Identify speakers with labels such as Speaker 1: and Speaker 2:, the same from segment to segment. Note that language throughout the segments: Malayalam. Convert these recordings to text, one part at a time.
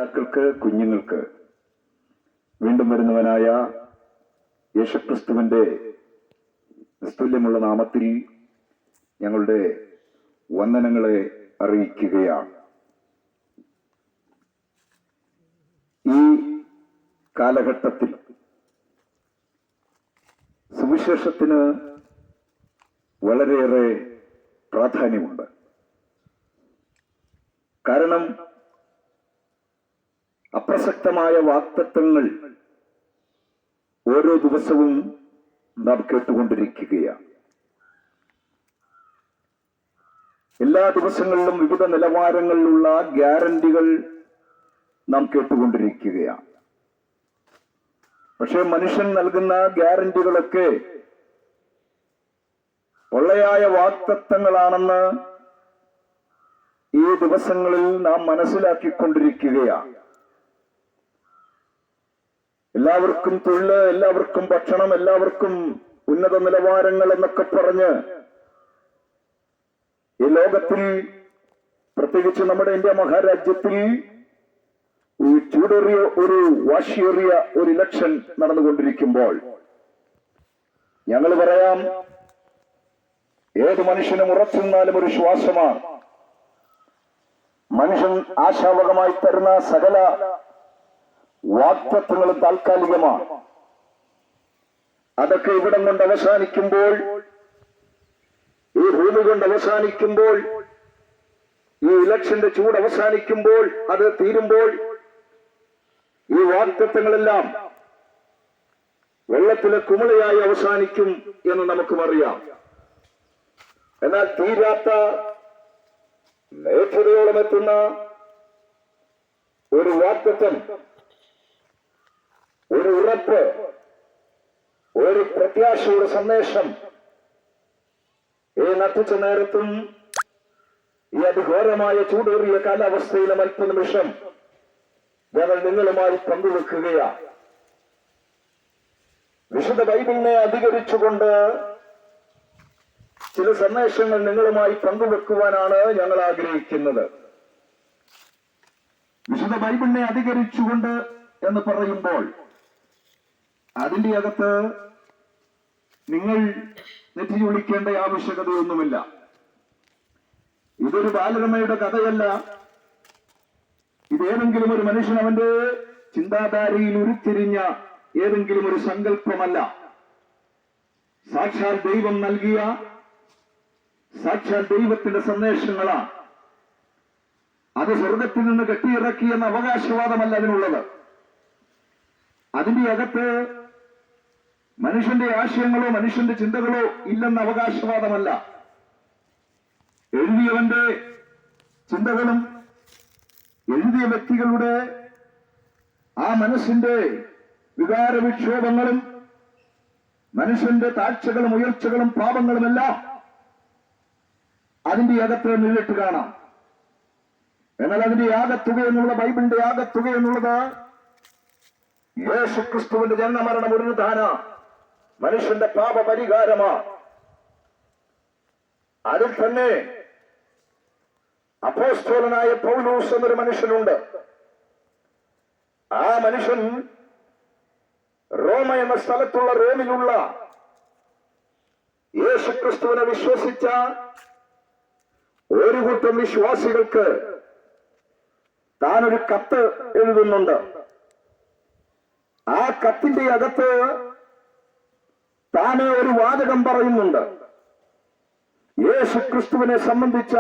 Speaker 1: മാതാപിതാക്കൾക്ക്, കുഞ്ഞുങ്ങൾക്ക് വീണ്ടും വരുന്നവനായ യേശുക്രിസ്തുവിന്റെ നിസ്തുല്യമുള്ള നാമത്തിൽ ഞങ്ങളുടെ വന്ദനങ്ങളെ അറിയിക്കുകയാണ്. ഈ കാലഘട്ടത്തിൽ സുവിശേഷത്തിന് വളരെയേറെ പ്രാധാന്യമുണ്ട്. കാരണം അപ്രസക്തമായ വാഗ്ദത്തങ്ങൾ ഓരോ ദിവസവും നാം കേട്ടുകൊണ്ടിരിക്കുകയാണ്. എല്ലാ ദിവസങ്ങളിലും വിവിധ നിലവാരങ്ങളിലുള്ള ഗ്യാരണ്ടികൾ നാം കേട്ടുകൊണ്ടിരിക്കുകയാണ്. പക്ഷെ മനുഷ്യൻ നൽകുന്ന ഗ്യാരണ്ടികളൊക്കെ പൊള്ളയായ വാഗ്ദത്തങ്ങളാണെന്ന് ഈ ദിവസങ്ങളിൽ നാം മനസ്സിലാക്കിക്കൊണ്ടിരിക്കുകയാണ്. എല്ലാവർക്കും തൊഴിൽ, എല്ലാവർക്കും ഭക്ഷണം, എല്ലാവർക്കും ഉന്നത നിലവാരങ്ങൾ എന്നൊക്കെ പറഞ്ഞ് ഈ ലോകത്തിൽ, പ്രത്യേകിച്ച് നമ്മുടെ ഇന്ത്യ മഹാരാജ്യത്തിൽ ചൂടേറിയ വാശിയേറിയ ഒരു ഇലക്ഷൻ നടന്നുകൊണ്ടിരിക്കുമ്പോൾ ഞങ്ങൾ പറയാം, ഏത് മനുഷ്യനും ഉറച്ചു നിന്നാലും ഒരു ശ്വാസമാണ്. മനുഷ്യൻ ആശാവകമായി തരുന്ന സകല വാഗ്ദത്തങ്ങളും താൽക്കാലികമാണ്. അതൊക്കെ ഇവിടം കൊണ്ട് അവസാനിക്കുമ്പോൾ, ഈ ഭൂമി കൊണ്ട് അവസാനിക്കുമ്പോൾ, ഈ ഇലക്ഷന്റെ ചൂട് അവസാനിക്കുമ്പോൾ, അത് തീരുമ്പോൾ ഈ വാഗ്ദത്തങ്ങളെല്ലാം വെള്ളത്തിലെ കുമിളയായി അവസാനിക്കും എന്ന് നമുക്കും അറിയാം. എന്നാൽ തീരാത്ത നേത്രയോളം എത്തുന്ന ഒരു വാഗ്ദത്തം, ഒരു ഉറപ്പ്, ഒരു പ്രത്യാശയുടെ സന്ദേശം ഈ നട്ടുച്ച നേരത്തും ഈ അതിഘോരമായ ചൂടേറിയ കാലാവസ്ഥയിലും അല്പനിമിഷം ഞങ്ങൾ നിങ്ങളുമായി പങ്കുവെക്കുകയാണ്. വിശുദ്ധ ബൈബിളിനെ അധികരിച്ചുകൊണ്ട് ചില സന്ദേശങ്ങൾ നിങ്ങളുമായി പങ്കുവെക്കുവാനാണ് ഞങ്ങൾ ആഗ്രഹിക്കുന്നത്. വിശുദ്ധ ബൈബിളിനെ അധികരിച്ചുകൊണ്ട് എന്ന് പറയുമ്പോൾ അതിന്റെ അകത്ത് നിങ്ങൾ നെറ്റിയൊളിക്കേണ്ട ആവശ്യകതയൊന്നുമില്ല. ഇതൊരു ബാലരമയുടെ കഥയല്ല. ഇതേതെങ്കിലും ഒരു മനുഷ്യൻ അവന്റെ ചിന്താധാരയിൽ ഉരുത്തിരിഞ്ഞ ഏതെങ്കിലും ഒരു സങ്കല്പമല്ല. സാക്ഷാൽ ദൈവം നൽകിയ, സാക്ഷാൽ ദൈവത്തിന്റെ സന്ദേശങ്ങളാണ്. അത് സ്വർഗത്തിൽ നിന്ന് കെട്ടിയിറക്കിയെന്ന അവകാശവാദമല്ല അതിനുള്ളത്. അതിന്റെ അകത്ത് മനുഷ്യന്റെ ആശയങ്ങളോ മനുഷ്യന്റെ ചിന്തകളോ ഇല്ലെന്ന അവകാശവാദമല്ല. എഴുതിയവന്റെ ചിന്തകളും എഴുതിയ വ്യക്തികളുടെ ആ മനസ്സിന്റെ വികാരവിക്ഷോഭങ്ങളും മനുഷ്യന്റെ താഴ്ചകളും ഉയർച്ചകളും പാപങ്ങളുമെല്ലാം അതിന്റെ അകത്ത് നേരിട്ട് കാണാം. എന്നാൽ അതിന്റെ ആകത്തുക എന്നുള്ള, ബൈബിളിന്റെ ആകത്തുക എന്നുള്ളത് യേശുക്രിസ്തുവിന്റെ ജനനമരണം ഒരു ദാന മനുഷ്യന്റെ പാപപരിഹാരമാ. അതിൽ തന്നെ അപ്പോസ്തലനായ പൗലോസ് എന്നൊരു മനുഷ്യനുണ്ട്. ആ മനുഷ്യൻ റോമ എന്ന സ്ഥലത്തുള്ള റോമിലുള്ള യേശുക്രിസ്തുവിനെ വിശ്വസിച്ച ഒരു കൂട്ടം വിശ്വാസികൾക്ക് താനൊരു കത്ത് എഴുതുന്നുണ്ട്. ആ കത്തിന്റെ അകത്ത് താന് ഒരു വാചകം പറയുന്നുണ്ട്. യേശുക്രിസ്തുവിനെ സംബന്ധിച്ച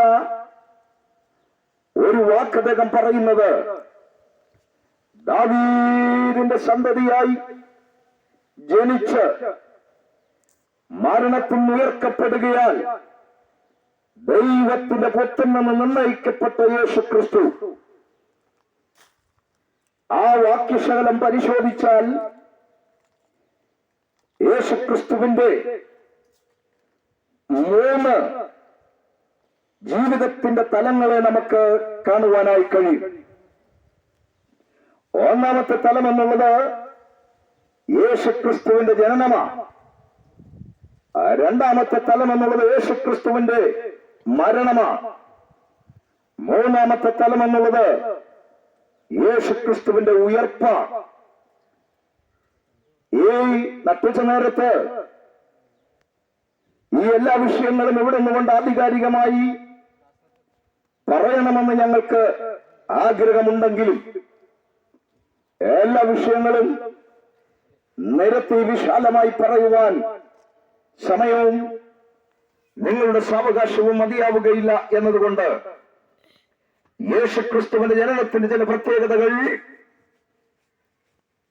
Speaker 1: ഒരു വാക്ക് അദ്ദേഹം പറയുന്നത്, ദാവീദിന്റെ സന്തതിയായി ജനിച്ച് മരണത്തിൽ ഉയർക്കപ്പെടുകയാൽ ദൈവത്തിന്റെ പുത്രൻ എന്ന് നിർണയിക്കപ്പെട്ട യേശുക്രിസ്തു. ആ വാക്യശകലം പരിശോധിച്ചാൽ യേശുക്രിസ്തുവിന്റെ 3 ജീവിതത്തിന്റെ തലങ്ങളെ നമുക്ക് കാണുവാനായി കഴിയും. ഒന്നാമത്തെ തലം എന്നുള്ളത് യേശുക്രിസ്തുവിന്റെ ജനനമാണ്. രണ്ടാമത്തെ തലം എന്നുള്ളത് യേശുക്രിസ്തുവിന്റെ മരണമാണ്. മൂന്നാമത്തെ തലം എന്നുള്ളത് യേശുക്രിസ്തുവിന്റെ ഉയർപ്പ് ഈ നട്ടുച്ച നേരത്ത് ഈ എല്ലാ വിഷയങ്ങളും ഇവിടെ നിന്നുകൊണ്ട് ആധികാരികമായി പറയണമെന്ന് ഞങ്ങൾക്ക് ആഗ്രഹമുണ്ടെങ്കിലും എല്ലാ വിഷയങ്ങളും നിരത്തി വിശാലമായി പറയുവാൻ സമയവും നിങ്ങളുടെ സാവകാശവും മതിയാവുകയില്ല എന്നതുകൊണ്ട് യേശുക്രിസ്തുവിന്റെ ജനനത്തിന്റെ ചില പ്രത്യേകതകൾ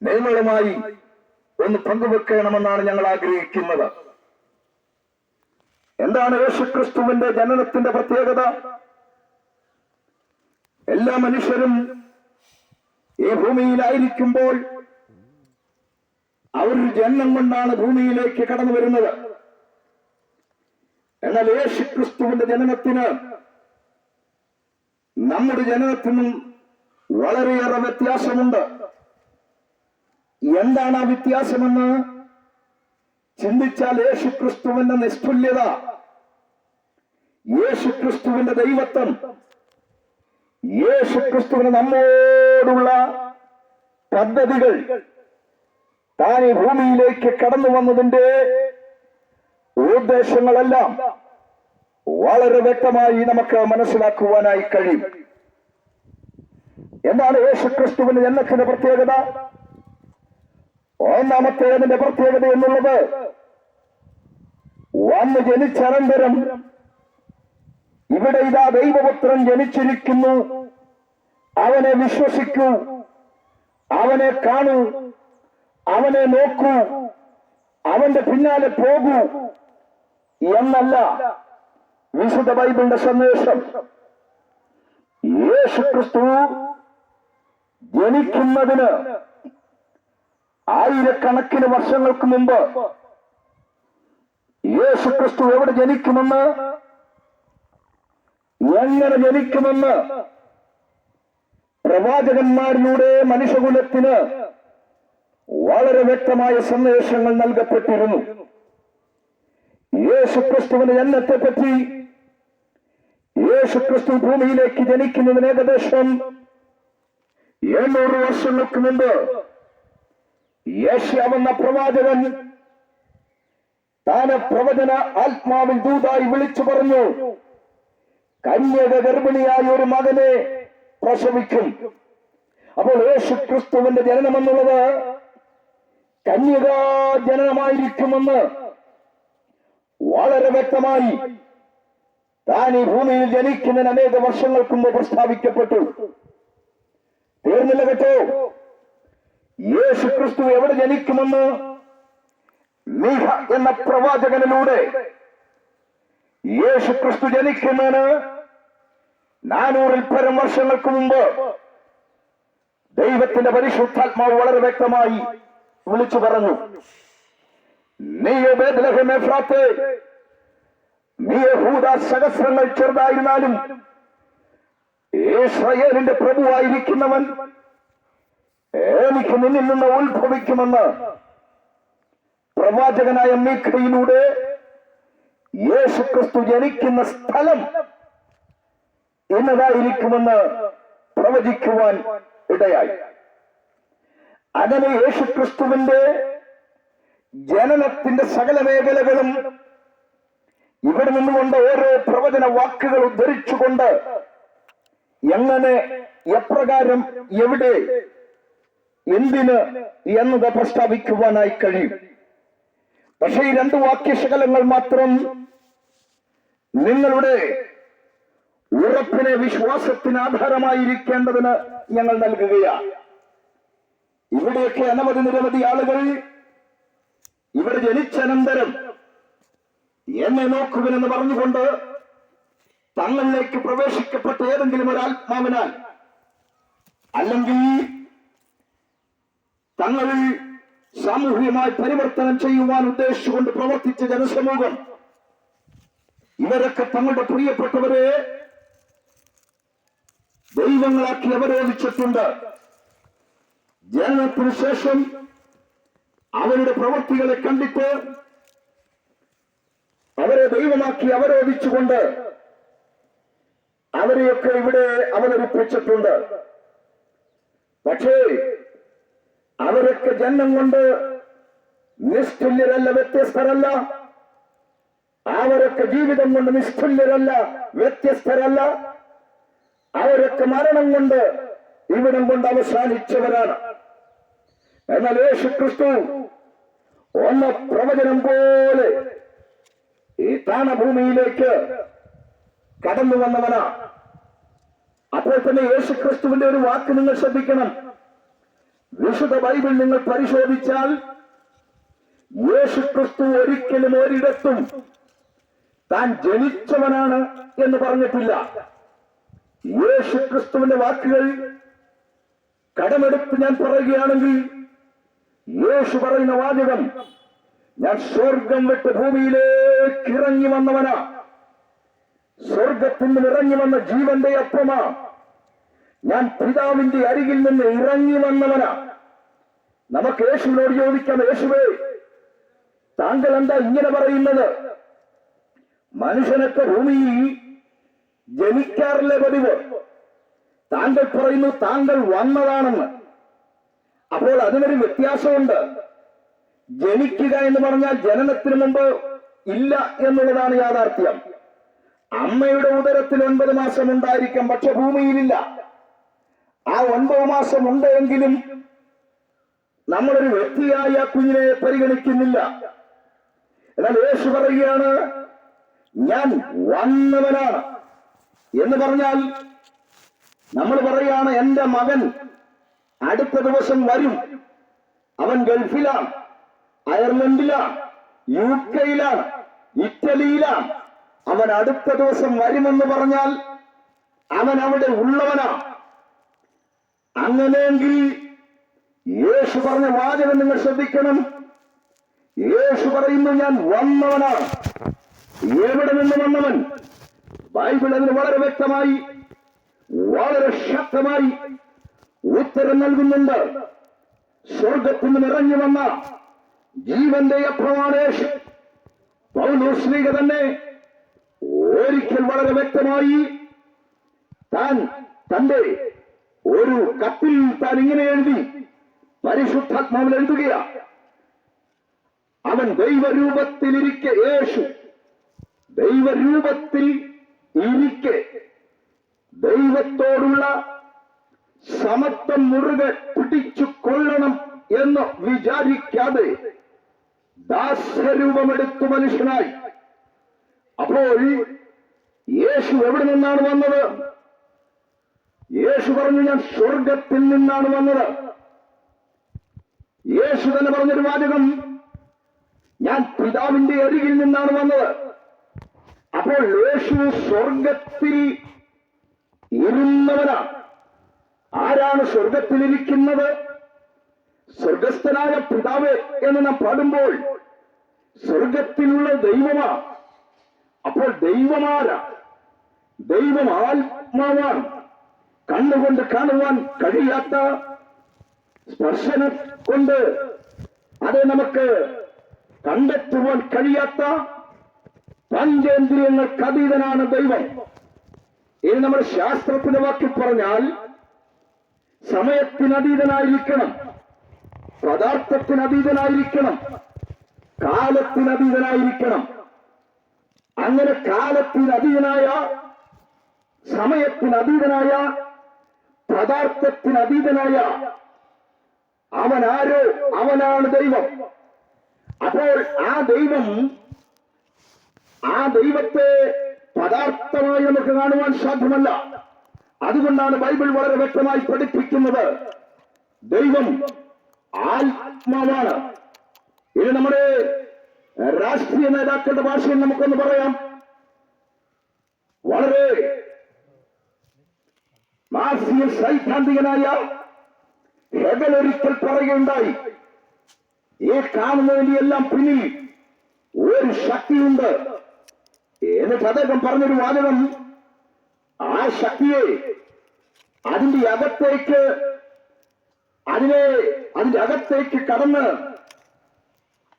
Speaker 1: നിങ്ങളുമായി ഒന്ന് പങ്കുവെക്കണമെന്നാണ് ഞങ്ങൾ ആഗ്രഹിക്കുന്നത്. എന്താണ് യേശുക്രിസ്തുവിന്റെ ജനനത്തിന്റെ പ്രത്യേകത? എല്ലാ മനുഷ്യരും ഈ ഭൂമിയിലായിരിക്കുമ്പോൾ അവർ ജന്മം കൊണ്ടാണ് ഭൂമിയിലേക്ക് കടന്നു വരുന്നത്. എന്നാൽ യേശുക്രിസ്തുവിന്റെ ജനനത്തിന് നമ്മുടെ ജനനത്തിനും വളരെയേറെ വ്യത്യാസമുണ്ട്. എന്താണ് ആ വ്യത്യാസമെന്ന് ചിന്തിച്ചാൽ യേശുക്രിസ്തുവിന്റെ നിസ്തുല്യത, യേശുക്രിസ്തുവിന്റെ ദൈവത്വം, യേശുക്രിസ്തുവിന് നമ്മോടുള്ള പദ്ധതികൾ, താൻ ഈ ഭൂമിയിലേക്ക് കടന്നു വന്നതിന്റെ ഉദ്ദേശങ്ങളെല്ലാം വളരെ വ്യക്തമായി നമുക്ക് മനസ്സിലാക്കുവാനായി കഴിയും. എന്താണ് യേശുക്രിസ്തുവിന്റെ ജനനത്തിന്റെ പ്രത്യേകത? ഒന്നാമത്തേതിന്റെ പ്രത്യേകത എന്നുള്ളത്, വന്ന് ജനിച്ചനന്തരം ഇവിടെ ഇതാ ദൈവപുത്രൻ ജനിച്ചിരിക്കുന്നു, അവനെ വിശ്വസിക്കൂ, അവനെ കാണൂ, അവനെ നോക്കൂ, അവന്റെ പിന്നാലെ പോകൂ എന്നല്ല വിശുദ്ധ ബൈബിളിന്റെ സന്ദേശം. യേശുക്രിസ്തു ജനിക്കുന്നതിന് ആയിരക്കണക്കിന് വർഷങ്ങൾക്ക് മുമ്പ് യേശുക്രിസ്തു എവിടെ ജനിക്കുമെന്ന്, എങ്ങനെ ജനിക്കുമെന്ന് പ്രവാചകന്മാരിലൂടെ മനുഷ്യകുലത്തിന് വളരെ വ്യക്തമായ സന്ദേശങ്ങൾ നൽകപ്പെട്ടിരുന്നു. യേശുക്രിസ്തുവിന്റെ ജനനത്തെപ്പറ്റി, യേശുക്രിസ്തു ഭൂമിയിലേക്ക് ജനിക്കുന്നതിന് ഏകദേശം 700 വർഷങ്ങൾക്ക് മുമ്പ് യേശയ്യാവെന്ന പ്രവാചകൻ താൻ പ്രവചന ആത്മാവിൽ ദൂതായി വിളിച്ചു പറഞ്ഞു, കന്യക ഗർഭിണിയായ ഒരു മകനെ പ്രസവിക്കും. അപ്പോൾ യേശുക്രിസ്തുവിന്റെ ജനനം എന്നുള്ളത് കന്യകാ ജനനമായിരിക്കുമെന്ന് വളരെ വ്യക്തമായി താൻ ഈ ഭൂമിയിൽ ജനിക്കുന്നതിന് അനേക വർഷങ്ങൾക്ക് മുമ്പ് പ്രസ്താവിക്കപ്പെട്ടു. തീർന്നില്ല കേട്ടോ. യേശുക്രിസ്തു എവിടെ ജനിക്കുമെന്ന് മീഖ എന്ന പ്രവാചകനിലൂടെ യേശുക്രിസ്തു ജനിക്കുന്നതിന് 400-ൽ പരം വർഷങ്ങൾക്ക് മുമ്പ് ദൈവത്തിന്റെ പരിശുദ്ധാത്മാവ് വളരെ വ്യക്തമായി വിളിച്ചു പറഞ്ഞു, നീയോ ബേത്ലഹേം എഫ്രാത്തേ, നീ യഹൂദ സഹസ്രങ്ങൾ ചെറുതായിരുന്നാലും ഇസ്രായേലിന്റെ പ്രഭുവായിരിക്കുന്നവൻ എനിക്ക് നിന്നിൽ നിന്ന് ഉത്ഭവിക്കുമെന്ന് പ്രവാചകനായ മീഖയിലൂടെ യേശുക്രിസ്തു ജനിക്കുന്ന സ്ഥലം എന്നതായിരിക്കുമെന്ന് പ്രവചിക്കുവാൻ ഇടയായി. അങ്ങനെ യേശുക്രിസ്തുവിന്റെ ജനനത്തിന്റെ സകല മേഖലകളും ഇവിടെ നിന്നുകൊണ്ട് ഓരോ പ്രവചന വാക്കുകൾ ഉദ്ധരിച്ചുകൊണ്ട് എങ്ങനെ, എപ്രകാരം, എവിടെ, എന്തിന് എന്നത് പ്രസ്താവിക്കുവാനായി കഴിയും. പക്ഷേ ഈ 2 വാക്യശകലങ്ങൾ മാത്രം നിങ്ങളുടെ ഉറപ്പിനെ, വിശ്വാസത്തിന് ആധാരമായിരിക്കേണ്ടതിന് ഞങ്ങൾ നൽകുകയാണ്. ഇവിടെയൊക്കെ അനവധി നിരവധി ആളുകൾ ഇവിടെ ജനിച്ചനന്തരം എന്നെ നോക്കുവിനെന്ന് പറഞ്ഞുകൊണ്ട് തങ്ങളിലേക്ക് പ്രവേശിക്കപ്പെട്ട ഏതെങ്കിലും ഒരു ആത്മാവിനാൽ, അല്ലെങ്കിൽ തങ്ങൾ സാമൂഹികമായി പരിവർത്തനം ചെയ്യുവാൻ ഉദ്ദേശിച്ചുകൊണ്ട് പ്രവർത്തിച്ച ജനസമൂഹം, ഇവരൊക്കെ തങ്ങളുടെ പ്രിയപ്പെട്ടവരെ ദൈവങ്ങളാക്കി അവരോധിച്ചിട്ടുണ്ട്. ജനനത്തിന് ശേഷം അവരുടെ പ്രവൃത്തികളെ കണ്ടിട്ട് അവരെ ദൈവമാക്കി അവരോധിച്ചുകൊണ്ട് അവരെയൊക്കെ ഇവിടെ അവതരിപ്പിച്ചിട്ടുണ്ട്. പക്ഷേ അവരൊക്കെ ജന്മം കൊണ്ട് നിഷ്ഠുല്യരല്ല, വ്യത്യസ്തരല്ല. അവരൊക്കെ ജീവിതം കൊണ്ട് നിഷ്ഠുല്യരല്ല, വ്യത്യസ്തരല്ല. അവരൊക്കെ മരണം കൊണ്ട് ഇവിടം കൊണ്ട് അവസാനിച്ചവരാണ്. എന്നാൽ യേശുക്രിസ്തു ഒന്ന് പ്രവചനം പോലെ ഈ താണഭൂമിയിലേക്ക് കടന്നു വന്നവനാ. അപ്പോൾ തന്നെ യേശുക്രിസ്തുവിന്റെ ഒരു വാക്ക് നിങ്ങൾ ശ്രദ്ധിക്കണം. വിശുദ്ധ ബൈബിൾ നിങ്ങൾ പരിശോധിച്ചാൽ യേശുക്രിസ്തു ഒരിക്കലും ഒരിടത്തും താൻ ജനിച്ചവനാണ് എന്ന് പറഞ്ഞിട്ടില്ല. യേശുക്രിസ്തുവിന്റെ വാക്കുകൾ കടമെടുത്ത് ഞാൻ പറയുകയാണെങ്കിൽ യേശു പറയുന്ന വാചകം, ഞാൻ സ്വർഗം വിട്ട് ഭൂമിയിലേക്ക് ഇറങ്ങി വന്നവനാ, സ്വർഗത്തിൽ നിന്ന് ഇറങ്ങി വന്ന ജീവന്റെ അപ്പമാ, ഞാൻ പിതാവിന്റെ അരികിൽ നിന്ന് ഇറങ്ങി വന്നവനാ. നമുക്ക് യേശുവിനോട് ചോദിക്കാം, യേശുവേ താങ്കൾ എന്താ ഇങ്ങനെ പറയുന്നത്? മനുഷ്യനൊക്കെ ഭൂമിയിൽ ജനിക്കാറില്ല പതിവ്. താങ്കൾ പറയുന്നു താങ്കൾ വന്നതാണെന്ന്. അപ്പോൾ അതിനൊരു വ്യത്യാസമുണ്ട്. ജനിക്കുക എന്ന് പറഞ്ഞാൽ ജനനത്തിന് മുമ്പ് ഇല്ല എന്നുള്ളതാണ് യാഥാർത്ഥ്യം. അമ്മയുടെ ഉദരത്തിൽ 9 മാസം ഉണ്ടായിരിക്കാം, പക്ഷെ ഭൂമിയിലില്ല. ആ 9 മാസം ഉണ്ടെങ്കിലും നമ്മളൊരു വ്യക്തിയായ കുഞ്ഞിനെ പരിഗണിക്കുന്നില്ല. എന്നാൽ യേശു പറയുകയാണ്, ഞാൻ വന്നവനാണ് എന്ന് പറഞ്ഞാൽ നമ്മൾ പറയുകയാണ്, എന്റെ മകൻ അടുത്ത ദിവസം വരും, അവൻ ഗൾഫിലാണ്, അയർലൻഡിലാണ്, UK-യിലാണ്, ഇറ്റലിയിലാണ്, അവൻ അടുത്ത ദിവസം വരുമെന്ന് പറഞ്ഞാൽ അവൻ അവിടെ ഉള്ളവനാ. അങ്ങനെയെങ്കിൽ യേശു പറഞ്ഞ വാചകം നിങ്ങൾ ശ്രദ്ധിക്കണം. യേശു പറയുന്നു, ഞാൻ വന്നവനാണ്. എവിടെ നിന്ന് വന്നവൻ? ബൈബിൾ അതിന് വളരെ വ്യക്തമായി, വളരെ ശക്തമായി ഉത്തരം നൽകുന്നുണ്ട്. സ്വർഗത്തിൽ നിന്ന് ഇറങ്ങി വന്ന ജീവന്റെ അപ്പമാണ് യേശു. പൗലോസ്ലീഹ തന്നെ ഒരിക്കൽ വളരെ വ്യക്തമായി താൻ തന്റെ ഒരു കത്തിൽ താൻ ഇങ്ങനെ എഴുതി, പരിശുദ്ധാത്മാവിൽ എഴുതുകയാ, അവൻ ദൈവരൂപത്തിലിരിക്കെ, യേശു ദൈവരൂപത്തിൽ ഇരിക്കെ ദൈവത്തോടുള്ള സമത്വം മുറുകെ പിടിച്ചു കൊള്ളണം എന്ന് വിചാരിക്കാതെ ദാസ്യരൂപമെടുത്തു മനുഷ്യനായി. അപ്പോൾ യേശു എവിടെ നിന്നാണ് വന്നത്? യേശു പറഞ്ഞു, ഞാൻ സ്വർഗത്തിൽ നിന്നാണ് വന്നത്. യേശു തന്നെ പറഞ്ഞൊരു വാചകം, ഞാൻ പിതാവിന്റെ അരികിൽ നിന്നാണ് വന്നത്. അപ്പോൾ യേശു സ്വർഗത്തിൽ ഇരുന്നവനാണ്. ആരാണ് സ്വർഗത്തിലിരിക്കുന്നത്? സ്വർഗസ്ഥനായ പിതാവ് എന്ന് നാം പാടുമ്പോൾ സ്വർഗത്തിലുള്ള ദൈവമാ. അപ്പോൾ ദൈവമാരാ? ദൈവം ആത്മാവാണ്. കണ്ണുകൊണ്ട് കാണുവാൻ കഴിയാത്ത, സ്പർശനം കൊണ്ട് അത് നമുക്ക് കണ്ടെത്തുവാൻ കഴിയാത്ത പഞ്ചേന്ദ്രിയങ്ങൾക്ക് അതീതനാണ് ദൈവം. ഇനി നമ്മുടെ ശാസ്ത്രത്തിന്റെ വാക്കിൽ പറഞ്ഞാൽ സമയത്തിനതീതനായിരിക്കണം, പദാർത്ഥത്തിനതീതനായിരിക്കണം, കാലത്തിനതീതനായിരിക്കണം. അങ്ങനെ കാലത്തിനതീതനായ, സമയത്തിനതീതനായ, പദാർത്ഥത്തിനതീതനായ അവനാരോ അവനാണ് ദൈവം. അപ്പോൾ ആ ദൈവത്തെ പദാർത്ഥമായി നമുക്ക് കാണുവാൻ സാധ്യമല്ല. അതുകൊണ്ടാണ് ബൈബിൾ വളരെ വ്യക്തമായി പഠിപ്പിക്കുന്നത്, ദൈവം ആത്മാവാണ്. ഇത് നമ്മുടെ രാഷ്ട്രീയ നേതാക്കളുടെ ഭാഷയിൽ നമുക്കൊന്ന് പറയാം. വളരെ മാർസിയ സൈദ്ധാന്തികനായ ഹെഗൽ ഒരിക്കൽ പറയുകയുണ്ടായി, ഈ കാണുന്നതിന്റെ എല്ലാം പിന്നിൽ ഒരു ശക്തിയുണ്ട്. എന്നിട്ട് അദ്ദേഹം പറഞ്ഞൊരു വാചകം, ആ ശക്തിയെ അതിന്റെ അകത്തേക്ക് കടന്ന്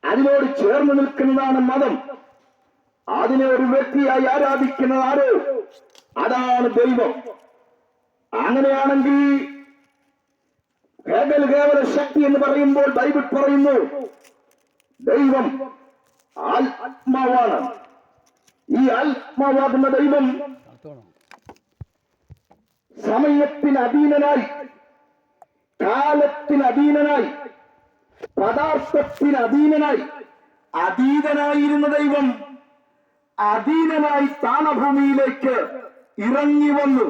Speaker 1: അതിനോട് ചേർന്ന് നിൽക്കുന്നതാണ് മതം. അതിനെ ഒരു വ്യക്തിയായി ആരാധിക്കുന്നത് ആരോ അതാണ് ദൈവം. അങ്ങനെയാണെങ്കിൽ ഹേഗൽ കേവല ശക്തി എന്ന് പറയുമ്പോൾ ബൈബിൾ പറയുന്നു ദൈവം ആത്മാവാണ്. ഈ ആത്മാവാകുന്ന ദൈവം സമയത്തിന് അധീനനായി, കാലത്തിന് അധീനനായി, പദാർത്ഥത്തിന് അധീനനായി, അതീതനായിരുന്ന ദൈവം അധീനനായി താണഭൂമിയിലേക്ക് ഇറങ്ങി വന്നു.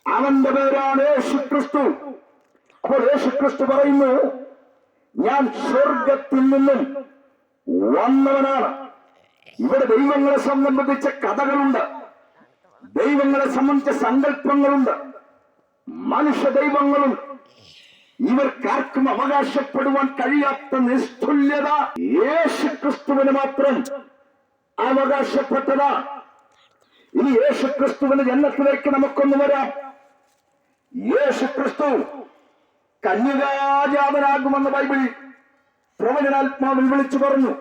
Speaker 1: അവന്റെ പേരാണ് യേശുക്രിസ്തു. അപ്പോൾ യേശുക്രിസ്തു പറയുന്നു, ഞാൻ സ്വർഗത്തിൽ നിന്നും വന്നവനാണ്. ഇവിടെ ദൈവങ്ങളെ സംബന്ധിച്ച കഥകളുണ്ട്, ദൈവങ്ങളെ സംബന്ധിച്ച സങ്കല്പങ്ങളുണ്ട്, മനുഷ്യ ദൈവങ്ങളും. ഇവർക്കാർക്കും അവകാശപ്പെടുവാൻ കഴിയാത്ത നിസ്തുല്യത യേശുക്രിസ്തുവിന് മാത്രം അവകാശപ്പെട്ടതാ. ഇനി യേശുക്രിസ്തുവിന്റെ ജന്മത്തിലേക്ക് നമുക്കൊന്ന് വരാം. യേശുക്രിസ്തു കന്യകാജാതനാകുമെന്ന് ബൈബിൾ പ്രവചനാത്മാവിൽ വിളിച്ചു പറഞ്ഞു.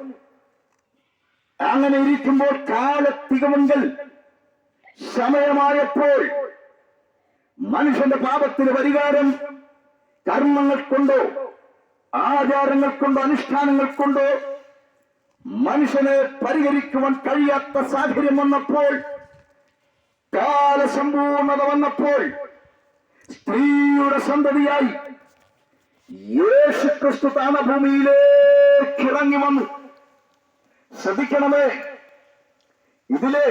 Speaker 1: അങ്ങനെ ഇരിക്കുമ്പോൾ കാലത്തികമെങ്കിൽ സമയമായപ്പോൾ മനുഷ്യന്റെ പാപത്തിന് പരിഹാരം കർമ്മങ്ങൾ കൊണ്ടോ ആചാരങ്ങൾ കൊണ്ടോ അനുഷ്ഠാനങ്ങൾ കൊണ്ടോ മനുഷ്യനെ പരിഹരിക്കുവാൻ കഴിയാത്ത സാഹചര്യം വന്നപ്പോൾ, കാലസമ്പൂർണത വന്നപ്പോൾ സ്ത്രീയുടെ സന്തതിയായി യേശുക്രിസ്തു താണഭൂമിയിലേക്ക് ഇറങ്ങി വന്നു. ശ്രദ്ധിക്കണമേ, ഇതിലെ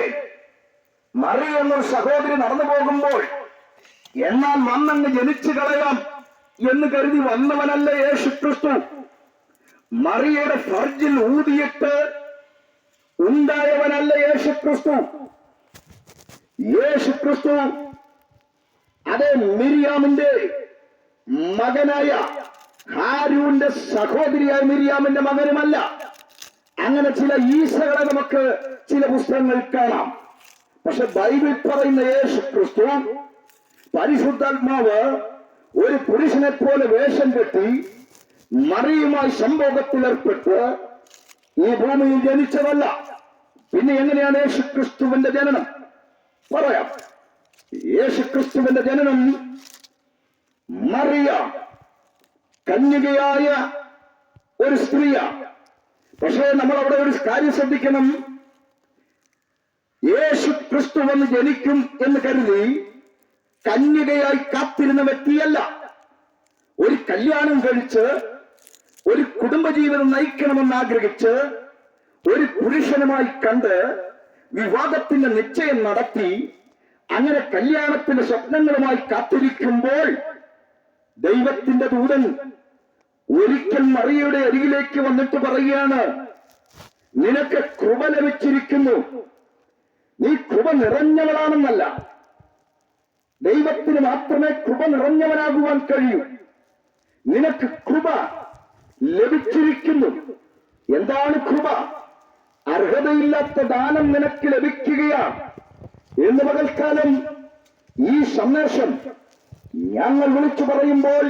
Speaker 1: മറിയ എന്നൊരു സഹോദരി നടന്നു പോകുമ്പോൾ എന്നാൽ വന്നങ്ങ് ജനിച്ചു കളയാം എന്ന് കരുതി വന്നവനല്ല യേശുക്രിസ്തു. മറിയയുടെ ഫർജിൽ ഊതിയിട്ട് ഉണ്ടായവനല്ല യേശുക്രിസ്തു. യേശുക്രിസ്തു അതേ മിരിയാമിന്റെ മകനായ ഹാരൂന്റെ സഹോദരിയായ മിരിയാമിന്റെ മകനുമല്ല. അങ്ങനെ ചില ഈസകളെ നമുക്ക് ചില പുസ്തകങ്ങളിൽ കാണാം. പക്ഷെ ബൈബിൾ പറയുന്ന യേശുക്രിസ്തു പരിശുദ്ധാത്മാവ് ഒരു പുരുഷനെ പോലെ വേഷം കെട്ടി മറിയുമായി സംഭോഗത്തിൽ ഏർപ്പെട്ട് ഈ ഭൂമിയിൽ ജനിച്ചതല്ല. പിന്നെ എങ്ങനെയാണ് യേശുക്രിസ്തുവിന്റെ ജനനം? പറയാം. യേശുക്രിസ്തുവിന്റെ ജനനം മറിയ കന്യകയായ ഒരു സ്ത്രീയാണ്. പക്ഷേ നമ്മൾ അവിടെ ഒരു കാര്യം ശ്രദ്ധിക്കണം. യേശുക്രിസ്തു വന്ന് ജനിക്കും എന്ന് കരുതി കന്യകയായി കാത്തിരുന്ന വ്യക്തിയല്ല. ഒരു കല്യാണം കഴിച്ച് ഒരു കുടുംബജീവിതം നയിക്കണമെന്ന് ആഗ്രഹിച്ച് ഒരു പുരുഷനുമായി കണ്ട് വിവാഹത്തിന്റെ നിശ്ചയം നടത്തി അങ്ങനെ കല്യാണത്തിന്റെ സ്വപ്നങ്ങളുമായി കാത്തിരിക്കുമ്പോൾ ദൈവത്തിന്റെ ദൂതൻ ഒരിക്കൽ മറിയയുടെ അരികിലേക്ക് വന്നിട്ട് പറയുകയാണ്, നിനക്ക് കൃപ ലഭിച്ചിരിക്കുന്നു. നീ കൃപ നിറഞ്ഞവളാണെന്നല്ല, ദൈവത്തിന് മാത്രമേ കൃപ നിറഞ്ഞവനാകുവാൻ കഴിയൂ. നിനക്ക് കൃപ ലഭിച്ചിരിക്കുന്നു. എന്താണ് കൃപ? അർഹതയില്ലാത്ത ദാനം നിനക്ക് ലഭിക്കുകയാണ് എന്ന് പകൽക്കാലം ഈ സന്ദേശം ഞങ്ങൾ വിളിച്ചു പറയുമ്പോൾ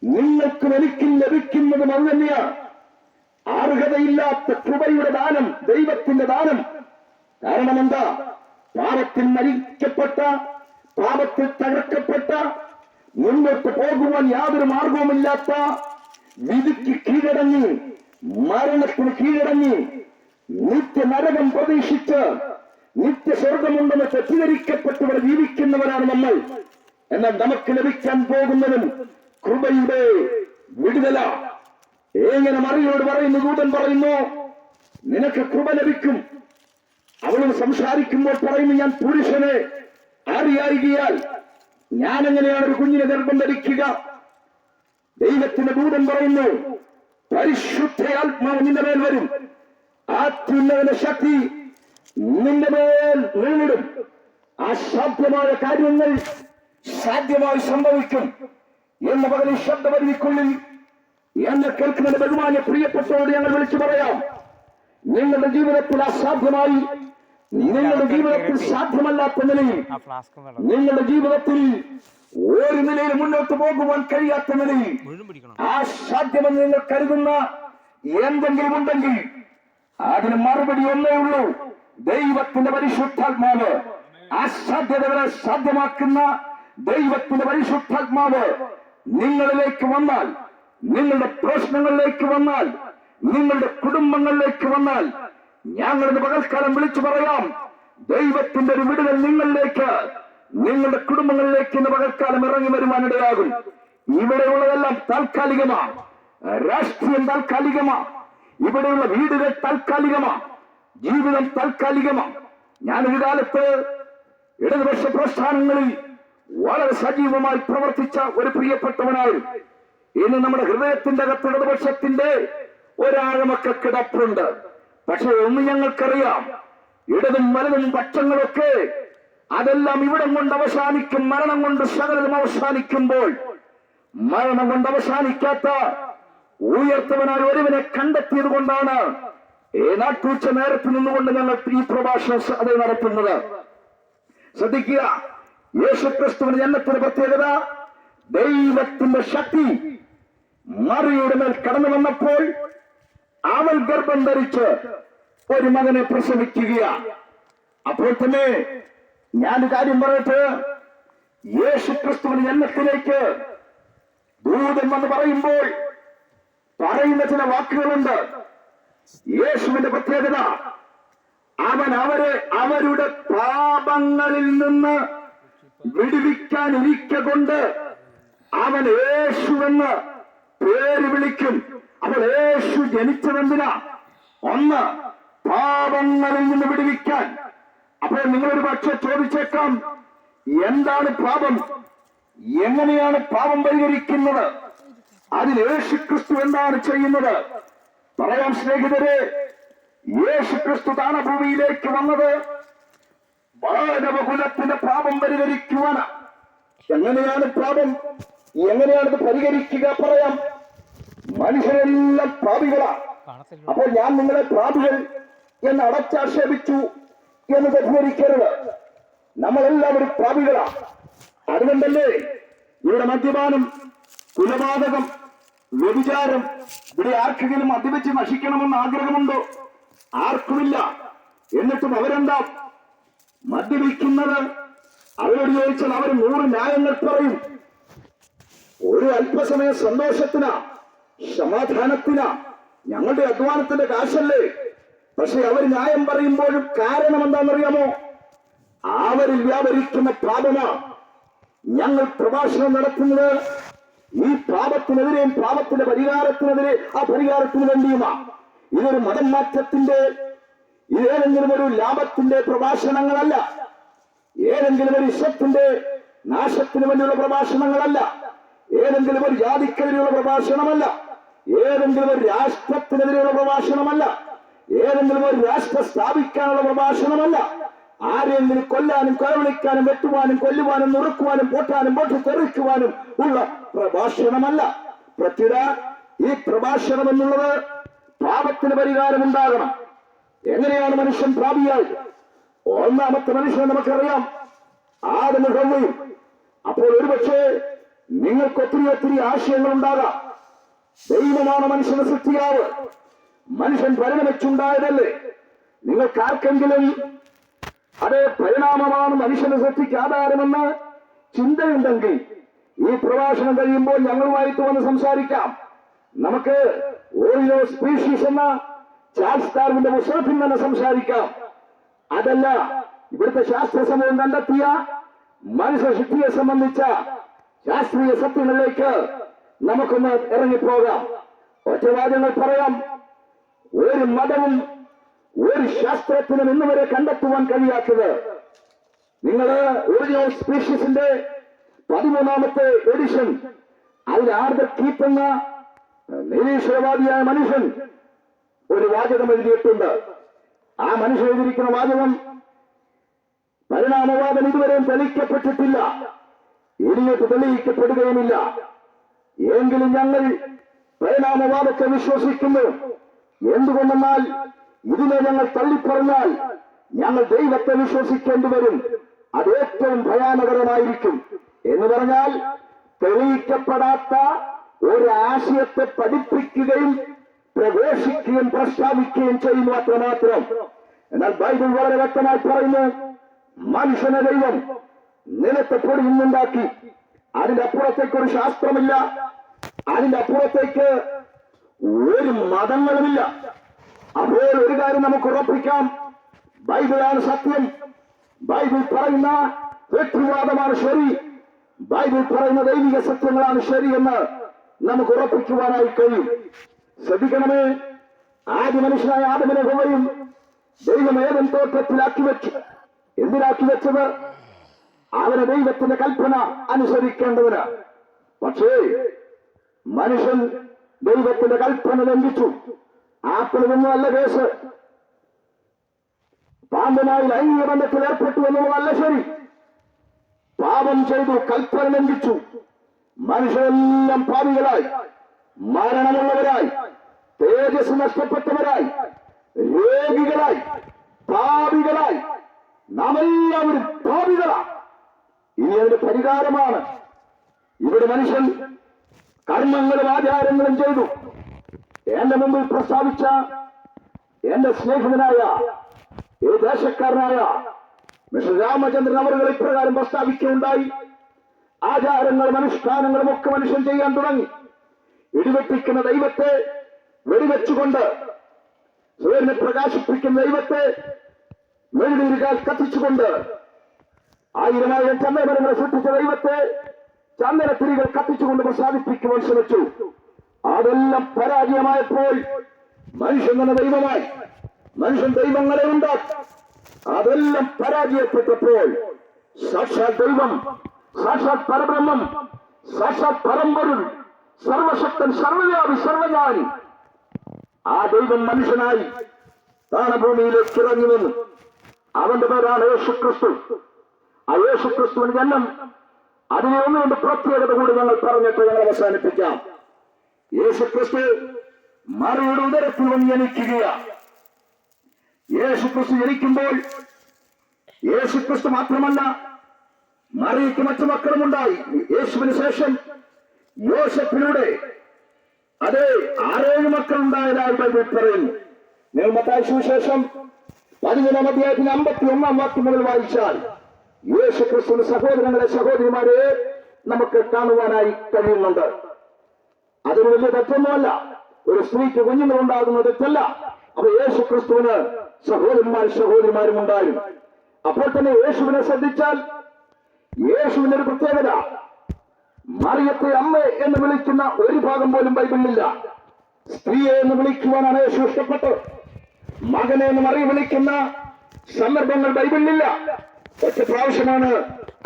Speaker 1: നിങ്ങൾക്കും എനിക്കും ലഭിക്കുന്നതും അത് തന്നെയാണ്. അർഹതയില്ലാത്ത കൃപയുടെ ദാനം, ദൈവത്തിന്റെ ദാനം. കാരണം എന്താ? പാപത്തിൽ മരിക്കപ്പെട്ട, പാപത്തിൽ തകർക്കപ്പെട്ട, മുന്നോട്ട് പോകുവാൻ യാതൊരു മാർഗവുമില്ലാത്ത, വിധിക്ക് കീഴടങ്ങി, മരണത്തിന് കീഴടങ്ങി, നിത്യനരകം പ്രതീക്ഷിച്ച് നിത്യസ്വർഗമുണ്ടെന്ന് തെറ്റിദ്ധരിക്കപ്പെട്ടുവിടെ ജീവിക്കുന്നവരാണ് നമ്മൾ. എന്നാൽ നമുക്ക് ലഭിക്കാൻ പോകുന്നതും കൃപയുടെ വിടുതല. എങ്ങനെ മറിയോട് പറയുന്നു, ദൂതൻ പറയുന്നു, നിനക്ക് കൃപ ലഭിക്കും. അവളോട് സംസാരിക്കുമ്പോൾ പറയുന്നു, ഞാൻ പുരുഷനെ അറിയായികയാൽ ഞാൻ എങ്ങനെയാണ് ഒരു കുഞ്ഞിനെ ഗർഭം ധരിക്കുക? ദൈവത്തിന്റെ ദൂതൻ പറയുന്നു, പരിശുദ്ധയാത്മാവ് നിന്റെ മേൽ വരും, അത്യുന്നതന്റെ ശക്തി നിന്റെ മേൽ വീണിടും. അസാധ്യമായ കാര്യങ്ങൾ സാധ്യമായി സംഭവിക്കും എന്ന പകൽ ശബ്ദപരിധിക്കുള്ളിൽ എന്നെ കേൾക്കുന്നതിന്റെ ബഹുമാന്യ പ്രിയപ്പെട്ടവരോട് ഞങ്ങൾ വിളിച്ചു പറയാം, നിങ്ങളുടെ ജീവിതത്തിൽ അസാധ്യമായി, നിങ്ങളുടെ ജീവിതത്തിൽ സാധ്യമല്ലാത്ത നിലയിൽ, നിങ്ങളുടെ ജീവിതത്തിൽ ഒരു നിലയിൽ മുന്നോട്ട് പോകുവാൻ കഴിയാത്ത നിലയിൽ അസാധ്യമെന്ന് നിങ്ങൾ കരുതുന്ന എന്തെങ്കിലും ഉണ്ടെങ്കിൽ അതിന് മറുപടി ഒന്നേ ഉള്ളൂ, ദൈവത്തിന്റെ പരിശുദ്ധാത്മാവ്. അസാധ്യതകളെ സാധ്യമാക്കുന്ന ദൈവത്തിന്റെ പരിശുദ്ധാത്മാവ് നിങ്ങളിലേക്ക് വന്നാൽ, നിങ്ങളുടെ പ്രശ്നങ്ങളിലേക്ക് വന്നാൽ, നിങ്ങളുടെ കുടുംബങ്ങളിലേക്ക് വന്നാൽ, ഞങ്ങളിന്ന് പകൽക്കാലം വിളിച്ചു പറയാം, ദൈവത്തിന്റെ ഒരു വിടുതൽ നിങ്ങളിലേക്ക്, നിങ്ങളുടെ കുടുംബങ്ങളിലേക്ക് ഇന്ന് പകൽക്കാലം ഇറങ്ങി വരുവാനിടയാകും. ഇവിടെയുള്ളതെല്ലാം താൽക്കാലികമാണ്. രാഷ്ട്രീയം താൽക്കാലികമാണ്. ഇവിടെയുള്ള വീടുകൾ താൽക്കാലികമാണ്. ജീവിതം താൽക്കാലികമാണ്. ഞാനൊരു കാലത്ത് ഇടതുപക്ഷ പ്രസ്ഥാനങ്ങളിൽ വളരെ സജീവമായി പ്രവർത്തിച്ച ഒരു പ്രിയപ്പെട്ടവനായിരുന്നു. ഇന്ന് നമ്മുടെ ഹൃദയത്തിന്റെ അകത്ത് ഇടതുപക്ഷത്തിന്റെ ഒരാഴമൊക്കെ കിടപ്പുണ്ട്. പക്ഷെ ഒന്ന് ഞങ്ങൾക്കറിയാം, ഇടതും വലതും പക്ഷങ്ങളൊക്കെ അതെല്ലാം ഇവിടം കൊണ്ട് അവസാനിക്കും. മരണം കൊണ്ട് സകലതും അവസാനിക്കുമ്പോൾ മരണം കൊണ്ട് അവസാനിക്കാത്ത ഉയർത്തവനായ ഒരുവനെ കണ്ടെത്തിയത് കൊണ്ടാണ് നാട്ടുച്ച നേരത്ത് നിന്നുകൊണ്ട് ഞങ്ങൾ ഈ പ്രഭാഷണം അത് നടത്തുന്നത്. ശ്രദ്ധിക്കുക, യേശുക്രിസ്തുവിന്റെ ജന്മത്തിന്റെ പ്രത്യേകത, ദൈവത്തിന്റെ ശക്തി മറിയുടെ മേൽ കടന്നു വന്നപ്പോൾ അവൾ ഗർഭം ധരിച്ച് ഒരു മകനെ പ്രസവിക്കുകയാണ്. അപ്പോൾ തന്നെ ഞാനൊരു കാര്യം പറയട്ടെ, യേശുക്രിസ്തുവിന്റെ ജന്മത്തിലേക്ക് ദൂതൻ വന്ന് പറയുമ്പോൾ പറയുന്ന ചില വാക്കുകളുണ്ട്. യേശുവിന്റെ പ്രത്യേകത, അവൻ അവരുടെ പാപങ്ങളിൽ നിന്ന് വിടുവിക്കാൻ ഇരിക്കൊണ്ട് അവൻ യേശുവെന്ന് പേര് വിളിക്കും. അപ്പോൾ യേശു ജനിച്ചതെന്തിനാ? ഒന്ന്, പാപങ്ങളിൽ നിന്ന് വിടുവിക്കാൻ. അപ്പോൾ നിങ്ങളൊരു പക്ഷെ ചോദിച്ചേക്കാം, എന്താണ് പാപം? എങ്ങനെയാണ് പാപം പരിഹരിക്കുന്നത്? അതിൽ യേശുക്രിസ്തു എന്താണ് ചെയ്യുന്നത്? പറയാം സ്നേഹിതരെ, യേശുക്രിസ്തു താണഭൂമിയിലേക്ക് വന്നത് മാനവകുലത്തിന്റെ പാപം പരിഹരിക്കുവാനാണ്. എങ്ങനെയാണ് പാപം? എങ്ങനെയാണത് പരിഹരിക്കുക? പറയാം, മനുഷ്യരെല്ലാം പാപികളാണ്. അപ്പോൾ ഞാൻ നിങ്ങളെ പാപികൾ എന്ന് അടച്ചാക്ഷേപിച്ചു എന്ന് തെറ്റിദ്ധരിക്കരുത്. നമ്മളെല്ലാവരും പാപികളാണ്. അതുകൊണ്ടല്ലേ ഇവിടെ മദ്യപാനം, കുലപാതകം, വ്യഭിചാരം, ഇവിടെ ആർക്കെങ്കിലും മദ്യപിച്ച് നശിക്കണമെന്ന് ആഗ്രഹമുണ്ടോ? ആർക്കുമില്ല. എന്നിട്ടും അവരെന്താ മദ്യപിക്കുന്നത്? അവരോട് ചോദിച്ചാൽ അവർ 100 ന്യായങ്ങൾ പറയും. ഒരു അല്പസമയ സന്തോഷത്തിനാ, സമാധാനത്തിനാ, ഞങ്ങളുടെ അധ്വാനത്തിന്റെ കാശല്ലേ. പക്ഷെ അവർ ന്യായം പറയുമ്പോഴും കാരണം എന്താണെന്നറിയാമോ? അവരിൽ വ്യാപരിക്കുന്ന പാപമാ. ഞങ്ങൾ പ്രഭാഷണം നടത്തുന്നത് ഈ പാപത്തിനെതിരെയും പാപത്തിന്റെ പരിഹാരത്തിനെതിരെ ആ പരിഹാരത്തിന് വേണ്ടിയുമാ. ഇതൊരു മതം മാറ്റത്തിന്റെ, ഇതേതെങ്കിലും ഒരു ലാഭത്തിന്റെ പ്രഭാഷണങ്ങളല്ല. ഏതെങ്കിലും ഒരു ഇഷ്ടത്തിന്റെ നാശത്തിന് വേണ്ടിയുള്ള പ്രഭാഷണങ്ങളല്ല. ഏതെങ്കിലും ഒരു ജാതിക്കെതിരെയുള്ള പ്രഭാഷണമല്ല. ഏതെങ്കിലും ഒരു രാഷ്ട്രത്തിനെതിരെയുള്ള പ്രഭാഷണമല്ല. ഏതെങ്കിലും ഒരു രാഷ്ട്രം സ്ഥാപിക്കാനുള്ള പ്രഭാഷണമല്ല. ആരെങ്കിലും കൊല്ലാനും കൊലവിളിക്കാനും വെട്ടുവാനും കൊല്ലുവാനും നുറുക്കുവാനും പൊട്ടാനും പൊട്ടിത്തെറിക്കുവാനും ഉള്ള പ്രഭാഷണമല്ല. പ്രത്യുത ഈ പ്രഭാഷണം എന്നുള്ളത് പാപത്തിന് പരിഹാരമുണ്ടാകണം. എങ്ങനെയാണ് മനുഷ്യൻ പാപിയായി? ഒന്നാമത്തെ മനുഷ്യൻ നമുക്കറിയാം, ആദമും ഹവ്വയും. അപ്പോൾ ഒരുപക്ഷെ നിങ്ങൾക്ക് ഒത്തിരി ആശയങ്ങൾ ഉണ്ടാകാം. ദൈവമാണ് മനുഷ്യനെ സൃഷ്ടിയാവ്. മനുഷ്യൻ പരിണമിച്ചുണ്ടായതല്ലേ? നിങ്ങൾക്കാർക്കെങ്കിലും അതേ പരിണാമമാണ് മനുഷ്യനെ സൃഷ്ടിക്ക് ആധാരമെന്ന് ചിന്തയുണ്ടെങ്കിൽ ഈ പ്രഭാഷണം കഴിയുമ്പോൾ ഞങ്ങളുമായിട്ട് വന്ന് സംസാരിക്കാം. നമുക്ക് ഓരോ സ്പീഷീസ് എന്ന ചാൾസ് ഡാർവിന്റെ പുസ്തകത്തിൽ തന്നെ സംസാരിക്കാം. അതല്ല, ഇവിടുത്തെ ശാസ്ത്ര സമൂഹം കണ്ടെത്തിയ മനുഷ്യ സൃഷ്ടിയെ സംബന്ധിച്ച ശാസ്ത്രീയ സത്യങ്ങളിലേക്ക് നമുക്കൊന്ന് ഇറങ്ങിപ്പോകാം. ഒറ്റവാദങ്ങൾ പറയാം. ഒരു മതവും ഒരു ശാസ്ത്രത്തിനും ഇന്ന് വരെ കണ്ടെത്തുവാൻ കഴിയാത്തത്. നിങ്ങൾ ഒറിജിനൽ സ്പീഷീസിന്റെ 13ാമത്തെ എഡിഷൻ, അതിൽ ആർദർ കീപ്പ് എന്ന നിരീശ്വരവാദിയായ മനുഷ്യൻ ഒരു വാചകം എഴുതിയിട്ടുണ്ട്. ആ മനുഷ്യൻ എഴുതിയിരിക്കുന്ന വാചകം, പരിണാമവാദം ഇതുവരെയും തെളിയിക്കപ്പെട്ടിട്ടില്ല, ഇനിയൊട്ട് തെളിയിക്കപ്പെടുകയുമില്ല. എങ്കിലും ഞങ്ങൾ പരിണാമവാദത്തെ വിശ്വസിക്കുന്നു. എന്തുകൊണ്ടെന്നാൽ ഇതിനെ ഞങ്ങൾ തള്ളിപ്പറഞ്ഞാൽ ഞങ്ങൾ ദൈവത്തെ വിശ്വസിക്കേണ്ടി വരും. അത് ഏറ്റവും ഭയാനകരമായിരിക്കും. എന്ന് പറഞ്ഞാൽ തെളിയിക്കപ്പെടാത്ത ഒരു ആശയത്തെ പഠിപ്പിക്കുകയും പ്രഘോഷിക്കുകയും പ്രസ്താവിക്കുകയും ചെയ്യുന്നു, അത്രമാത്രം. എന്നാൽ ബൈബിൾ വളരെ വ്യക്തമായി പറയുന്നു, മനുഷ്യനെ ദൈവം നിലത്തെ പൊടിയുന്നുണ്ടാക്കി അതിന്റെ അപ്പുറത്തേക്ക് ഒരു ശാസ്ത്രമില്ല, അതിന്റെ അപ്പുറത്തേക്ക് ഒരു മതങ്ങളുമില്ല. അപ്പോൾ ഒരു കാര്യം നമുക്ക് ഉറപ്പിക്കാം, ബൈബിളാണ് സത്യം, ബൈബിൾ പറയുന്ന വ്യക്തിവാദമാണ് ശരി, ബൈബിൾ പറയുന്ന ദൈവിക സത്യങ്ങളാണ് ശരി എന്ന് നമുക്ക് ഉറപ്പിക്കുവാനായി കഴിയും. ശ്രദ്ധിക്കണമേ, ആദ്യ മനുഷ്യനായ ആദമിനെ ഹവ്വയും ദൈവം ഏദൻ തോട്ടത്തിലാക്കി വെച്ചു. എന്തിനാക്കി വെച്ചത്? അവന് ദൈവത്തിന്റെ കൽപ്പന അനുസരിക്കേണ്ടതിന്. പക്ഷേ മനുഷ്യൻ ദൈവത്തിന്റെ കൽപ്പന ലംഘിച്ചു. ആപ്പിൾ നിന്നല്ല കേസ്, പാമ്പുമായി ലൈംഗിക ബന്ധത്തിൽ ഏർപ്പെട്ടു എന്നുള്ളതല്ല ശരി. പാപം ചെയ്തു, കൽപ്പന ലംഘിച്ചു. മനുഷ്യരെല്ലാം പാപികളായി, മരണമുള്ളവരായി, തേജസ് നഷ്ടപ്പെട്ടവരായി, രോഗികളായി, പാപികളായി. നാം എല്ലാവരും പാപികളാണ്. ഇനി അതിന്റെ പരിഹാരമാണ്. ഇവിടെ മനുഷ്യൻ കർമ്മങ്ങളും ആചാരങ്ങളും ചെയ്തു. എന്റെ മുമ്പിൽ പ്രസ്താവിച്ച എന്റെ സ്നേഹിതനായ ഈ ദേശക്കാരനായ മിസ്റ്റർ രാമചന്ദ്രൻ അവർ ഇപ്രകാരം പ്രസ്താവിക്കുകയുണ്ടായി. ആചാരങ്ങളും അനുഷ്ഠാനങ്ങളും ഒക്കെ മനുഷ്യൻ ചെയ്യാൻ തുടങ്ങി. ഇടിവെട്ടിക്കുന്ന ദൈവത്തെ വെടിവെച്ചുകൊണ്ട്, സൂര്യനെ പ്രകാശിപ്പിക്കുന്ന ദൈവത്തെ മെഴുകുതിരികൾ കത്തിച്ചുകൊണ്ട്, 1000 ചന്ദനമരങ്ങളെ സൃഷ്ടിച്ച ദൈവത്തെ ചന്ദനത്തിരികൾ കത്തിച്ചുകൊണ്ട് പ്രസാദിപ്പിക്കുവാൻ ശ്രമിച്ചു. അതെല്ലാം പരാജയമായപ്പോൾ മനുഷ്യൻ തന്നെ ദൈവമായി. മനുഷ്യൻ ദൈവങ്ങളെ ഉണ്ടാക്കി. അതെല്ലാം പരാജയപ്പെട്ടപ്പോൾ സാക്ഷാൽ ദൈവം, സാക്ഷാൽ പരബ്രഹ്മം, സാക്ഷാൽ പരമ്പൊരുൾ, സർവശക്തൻ, സർവവ്യാപി, സർവജ്ഞാനി, ആ ദൈവം മനുഷ്യനായി താണഭൂമിയിലേക്ക് ഇറങ്ങി വന്നു. അവന്റെ പേരാണ് യേശുക്രിസ്തു. ആ യേശുക്രിസ്തുവിന് ജന്മം, അതിനെ ഒന്നുകൊണ്ട് പ്രത്യേകത കൂടി ഞങ്ങൾ പറഞ്ഞിട്ട് ഞങ്ങൾ അവസാനിപ്പിക്കാം. യേശുക്രിസ്തു മറിയുടെ ഉദരത്തിൽ വന്ന് ജനിക്കുകയാണ്. യേശുക്രിസ്തു ജനിക്കുമ്പോൾ യേശുക്രിസ്തു മാത്രമല്ല, മറിയയ്ക്ക് മറ്റു മക്കളുമുണ്ടായി. യേശുവിന് ശേഷം യോസഫിലൂടെ അതെ 6 മക്കളുണ്ടായതായി ബൈബിൾ പറയുന്നു. നിങ്ങൾ മത്തായി സുവിശേഷം 11-ാം അധ്യായത്തിന് 51-ാം വാക്യം മുതൽ വായിച്ചാൽ യേശുക്രിസ്തുവിന്റെ സഹോദരങ്ങളെ, സഹോദരിമാരെ നമുക്ക് കാണുവാനായി കഴിയുന്നുണ്ട്. അതൊരു വലിയ തെറ്റൊന്നുമല്ല. ഒരു സ്ത്രീക്ക് കുഞ്ഞുങ്ങൾ ഉണ്ടാകുന്ന തെറ്റല്ല. അപ്പൊ യേശുക്രിസ്തുവിന് സഹോദരന്മാരും ഉണ്ടായിരുന്നു. അപ്പോൾ തന്നെ യേശുവിനെ ശ്രദ്ധിച്ചാൽ യേശുവിന്റെ ഒരു പ്രത്യേകത, മറിയത്തെ അമ്മ എന്ന് വിളിക്കുന്ന ഒരു ഭാഗം പോലും ബൈബിളിലില്ല. സ്ത്രീയെ എന്ന് വിളിക്കുവാനാണ് യേശു ഇഷ്ടപ്പെട്ടത്. മകനെ എന്ന് മറിയ വിളിക്കുന്ന സന്ദർഭങ്ങൾ ബൈബിളിലില്ല. ഒറ്റ പ്രാവശ്യമാണ്